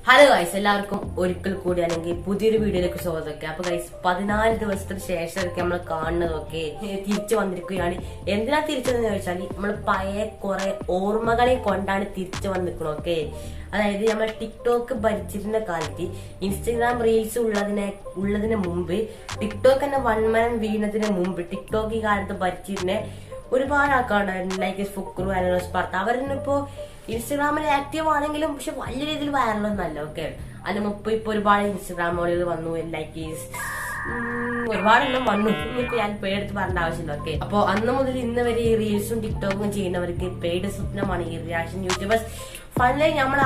Hello guys, എല്ലാവർക്കും ഒരിക്കൽ കൂടി അല്ലെങ്കിൽ പുതിയൊരു വീഡിയോയിലേക്ക് സ്വാഗതമൊക്കെ. അപ്പൊ ഗൈസ് 14 ദിവസത്തിന് ശേഷമൊക്കെ നമ്മൾ കാണുന്നതൊക്കെ തിരിച്ചു വന്നിരിക്കുകയാണ്. എന്തിനാ തിരിച്ചതെന്ന് ചോദിച്ചാൽ നമ്മൾ പഴയ കുറെ ഓർമ്മകളെ കൊണ്ടാണ് തിരിച്ചു വന്നിരിക്കണൊക്കെ. അതായത് നമ്മൾ ടിക്ടോക്ക് ഭരിച്ചിരുന്ന കാലത്ത് ഇൻസ്റ്റഗ്രാം റീൽസ് ഉള്ളതിന് മുമ്പ്, ടിക്ടോക്ക് തന്നെ വൺമനം വീണതിന് മുമ്പ് ടിക്ടോക്ക് ഈ കാലത്ത് ഭരിച്ചിരുന്ന ഒരുപാട് ആൾക്കാരുണ്ടായിരുന്നു. ലൈക്ക് ഫുക്രു, അനോസ് പാർത്ത. അവരിപ്പോ ഇൻസ്റ്റഗ്രാമിൽ ആക്റ്റീവ് ആണെങ്കിലും പക്ഷെ വലിയ രീതിയിൽ വൈറലൊന്നല്ല. ഓക്കെ, അതിന് മുമ്പ് ഇപ്പൊ ഒരുപാട് ഇൻസ്റ്റഗ്രാമുകളിൽ വന്നു, ലൈക്ക് ഒരുപാടെണ്ണം വന്നു. ഇനിയിപ്പോ ഞാൻ പേരെടുത്ത് പറയേണ്ട ആവശ്യമില്ല. ഓക്കെ, അപ്പൊ അന്ന് മുതൽ ഇന്ന് വരെ ഈ റീൽസും ടിക്ടോക്കും ചെയ്യുന്നവർക്ക് പെയ്ഡ് സ്വപ്നമാണ് ഈ റിയാക്ഷൻ യൂട്യൂബേഴ്സ്. ഫൈനലി നമ്മൾ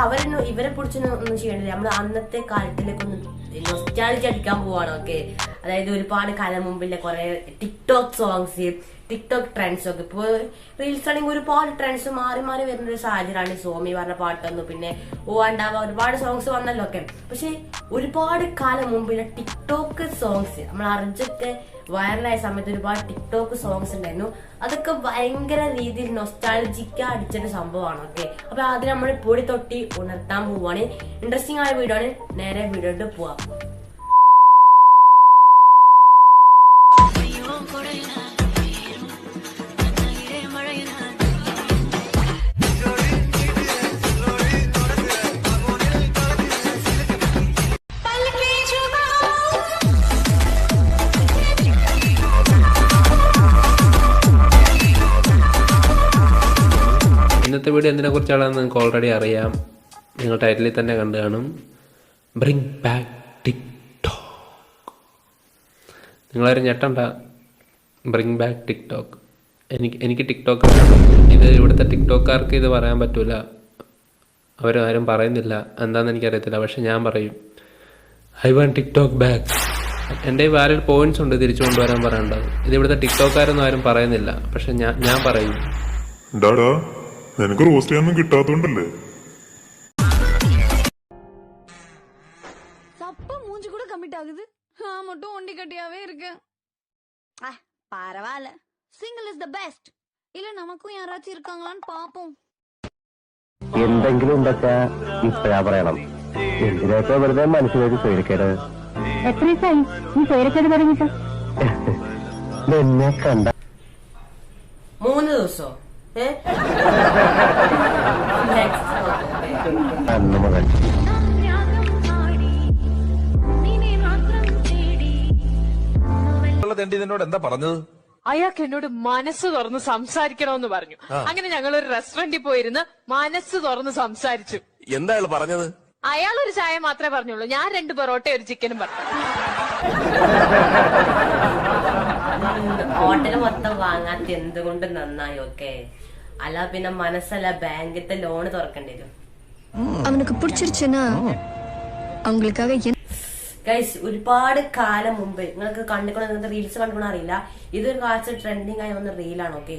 ഇവരെ പിടിച്ചൊന്നും ചെയ്യേണ്ടത്, നമ്മൾ അന്നത്തെ കാലത്തിലേക്കൊന്ന് നൊസ്റ്റാൾജി അടിക്കാൻ പോവാണ്. ഓക്കെ, അതായത് ഒരുപാട് കാലം മുമ്പിലെ കുറെ ടിക്ടോക്ക് സോങ്സ്, ടിക്ടോക്ക് ട്രെൻഡ്സ് ഒക്കെ. ഇപ്പൊ റീൽസ് ആണെങ്കിൽ ഒരുപാട് ട്രെൻഡ്സ് മാറി മാറി വരുന്ന ഒരു സാഹചര്യമാണ്. സോമി പറഞ്ഞ പാട്ട് വന്നു, പിന്നെ ഓണ്ടാവ, ഒരുപാട് സോങ്സ് വന്നല്ലോ. ഒക്കെ പക്ഷെ ഒരുപാട് കാലം മുമ്പിലെ ടിക്ടോക്ക് സോങ്സ്, നമ്മൾ അർജൊക്കെ വൈറലായ സമയത്ത് ഒരുപാട് ടിക്ടോക്ക് സോങ്സ് ഉണ്ടായിരുന്നു. അതൊക്കെ ഭയങ്കര രീതിയിൽ നൊസ്റ്റാൾജിക്ക അടിച്ചൊരു സംഭവമാണ്. ഓക്കെ, അപ്പൊ അത് നമ്മൾ പൊടി തൊട്ടി ഉണർത്താൻ പോവാണ്. ഇൻട്രസ്റ്റിംഗ് ആയ വീഡിയോ ആണ്. നേരെ വീഡിയോട്ട് പോവാം. ഇന്നത്തെ വീഡിയോ എന്തിനെ കുറിച്ചാണെന്ന് നിങ്ങൾക്ക് ഓൾറെഡി അറിയാം. നിങ്ങൾ ടൈറ്റിലിൽ തന്നെ കണ്ടു കാണും. Bring back TikTok. നിങ്ങളാരും ഞെട്ടണ്ട. Bring back TikTok. എനിക്ക് ടിക്ടോക്ക് ഇത് ഇവിടുത്തെ ടിക്ടോക്കാർക്ക് ഇത് പറയാൻ പറ്റൂല. അവരാരും പറയുന്നില്ല, എന്താണെന്ന് എനിക്കറിയത്തില്ല. പക്ഷെ ഞാൻ പറയും, ഐ വാണ്ട് ടിക്ടോക്ക് ബാക്ക്. എൻ്റെ വാലിൽ പോയിന്റ്സ് ഉണ്ട് തിരിച്ചു കൊണ്ടുവരാൻ പറയേണ്ടത്. ഇത് ഇവിടുത്തെ ടിക്ടോക്കാരൊന്നും ആരും പറയുന്നില്ല, പക്ഷെ ഞാൻ പറയും. നിനക്ക് റോസ്റ്റ് ചെയ്യാനൊന്നും കിട്ടാത്തോണ്ടല്ലേ? சப்ப மூஞ்சி கூட கமிட் ஆகுது. நான் மட்டும் ஒண்டி கட்டியாவே இருக்கேன். பரவாயில்ல, சிங்கிள் இஸ் த பெஸ்ட். இல்ல நமக்கும் யாராச்சும் இருக்காங்களான்னு பாப்போம். എന്തെങ്കിലും ഉണ്ടച്ചാ ഇപ്പഴാ പറയണം. എന്തിനൊക്കെ വെറുതെ മനസ്സിലേക്ക് സ്വൈരക്കേട്. എത്ര ദിവസമായി നീ സ്വൈരക്കേട് തുടങ്ങിയിട്ട്? എന്നെ കണ്ട 3 ദിവസോ? അന്ന് മുതൽ എന്താ പറഞ്ഞത്? അയാൾക്ക് എന്നോട് മനസ്സ് തുറന്ന് സംസാരിക്കണമെന്ന് പറഞ്ഞു. അങ്ങനെ ഞങ്ങൾ ഒരു റെസ്റ്റോറന്റിൽ പോയിരുന്ന് മനസ്സ് തുറന്ന് സംസാരിച്ചു. എന്താ അയാൾ പറഞ്ഞത്? അയാൾ ഒരു ചായ മാത്രമേ പറഞ്ഞുള്ളൂ. ഞാൻ 2 പൊറോട്ട ഒരു ചിക്കനും പറഞ്ഞു. ഹോട്ടൽ മൊത്തം വാങ്ങാത്ത എന്തുകൊണ്ട് നന്നായി. ഓക്കെ, അല്ല പിന്നെ മനസ്സല്ല ബാങ്കിത്തെ ലോണ് തുറക്കേണ്ടി വരും. அவனுக்கு பிடிச்சிருச்சுனா அவங்களுக்காக ഗൈസ്, ഒരുപാട് കാലം മുമ്പ് നിങ്ങൾക്ക് കണ്ടുകൊണ്ട് റീൽസ് കണ്ടുകൊണ്ട് അറിയില്ല, ഇതൊരു കാലത്ത് ട്രെൻഡിങ് ആയി വന്ന റീലാണ്. ഓക്കെ,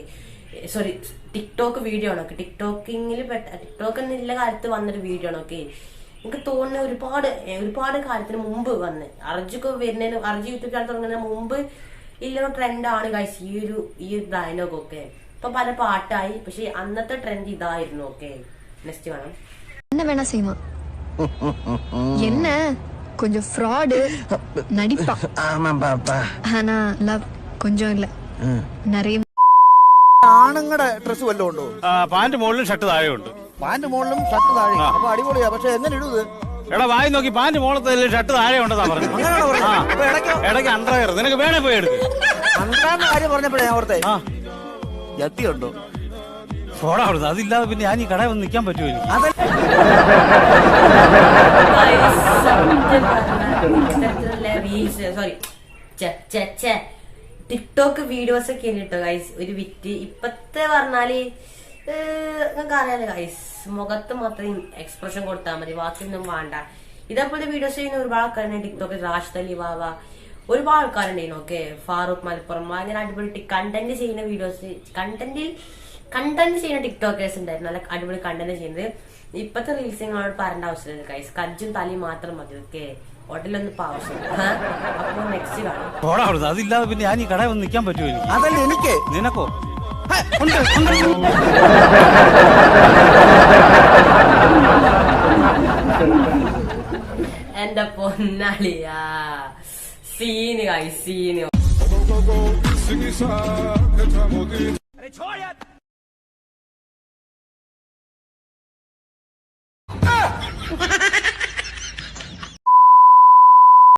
സോറി, ടിക്ടോക്ക് വീഡിയോ ആണ്. ഓക്കെ, ടിക്ടോക്ക് എന്നുള്ള കാലത്ത് വന്നൊരു വീഡിയോ ആണ്. ഓക്കെ, എനിക്ക് തോന്നുന്ന ഒരുപാട് കാലത്തിന് മുമ്പ് വന്ന് അർജുക്ക് വരുന്നതിന്, അർജു യൂട്യൂബ് ചാനൽ തുടങ്ങുന്നതിന് മുമ്പ് ഇല്ലൊരു ട്രെൻഡാണ് ഗൈസ് ഈ ഡയലോഗ്. ഒക്കെ ഇപ്പൊ പല പാട്ടായി, പക്ഷെ അന്നത്തെ ട്രെൻഡ് ഇതായിരുന്നു. ഓക്കെ, നെക്സ്റ്റ് വേണം. என்ன வேணா செய்வான். என்ன கொஞ்சம் ஃப்ராடு நடிப்பான். ആമാ പാപ്പാ. ஆனா லவ் கொஞ்சம் இல்ல, நிறைய. ആണുങ്ങളുടെ ഡ്രസ് വല്ലതും ഉണ്ടോ? പാന്റ് മുകളിലും ഷർട്ട് താഴെ ഉണ്ട്. പാന്റ് മുകളിലും ഷർട്ട് താഴെ. അപ്പൊ അടിപൊളിയാ. പക്ഷെ എങ്ങനെ ഇടുന്നത്? എടാ വായി നോക്കി പാന്റ് മുകളത്തിൽ ഷർട്ട് താഴെ ഉണ്ടെന്നാ പറഞ്ഞു. ഇടയ്ക്ക് അണ്ടർവെയർ നിനക്ക് വേണേ പോയി എടുക്കും. അന്താന്ന കാര്യം പറഞ്ഞപ്പോഴേ ഞാൻ ഓർത്തേ, ജത്തിയുണ്ടോ? ഫോടാ അവിടുന്ന്. അതില്ലാതെ പിന്നെ ഞാൻ ഈ കടയിൽ വന്ന് നിൽക്കാൻ പറ്റുമോ? ടിക്ടോക്ക് വീഡിയോസ് ഒക്കെ കേട്ടോ ഗൈസ്, ഒരു വിറ്റ്. ഇപ്പത്തെ പറഞ്ഞാല് നിങ്ങൾക്ക് അറിയാലോ ഗൈസ്, മുഖത്ത് മാത്രം എക്സ്പ്രഷൻ കൊടുത്താൽ മതി, ബാക്കിയൊന്നും വേണ്ട. ഇതേപോലെ വീഡിയോസ് ചെയ്യുന്ന ഒരുപാട് ആൾക്കാരുണ്ട് ടിക്ടോക്കിൽ. റാഷിദ് അലി വാവ, ഒരുപാട് ആൾക്കാരുണ്ടായിരുന്നു. ഓക്കെ, ഫാറൂഖ് മലപ്പുറം, അങ്ങനെ അടിപൊളി കണ്ടന്റ് ചെയ്യുന്ന വീഡിയോസ്, കണ്ടന്റ് ചെയ്യുന്ന ടിക്ടോക്കേഴ്സ് ഉണ്ടായിരുന്നു. നല്ല അടിപൊളി കണ്ടന്റ് ചെയ്യുന്നത്. ഇപ്പത്തെ റീൽസ് നിങ്ങളോട് പറയേണ്ട ആവശ്യമില്ല ഗൈസ്, കജ്ജും തലയും മാത്രം മതി. ഓക്കെ, ഹോട്ടലൊന്നും ഇപ്പൊ ആവശ്യമില്ല. അപ്പൊ നെക്സ്റ്റ് കാണാം. അതില്ലാതെ പിന്നെ ഞാൻ ഈ കടയിൽ വന്ന് നിൽക്കാൻ പറ്റുമോ? അതല്ല എനിക്ക്. നിനക്കോ? എന്റെ പൊന്നാളിയാ സീന് കായി സീന്. छोड़ यार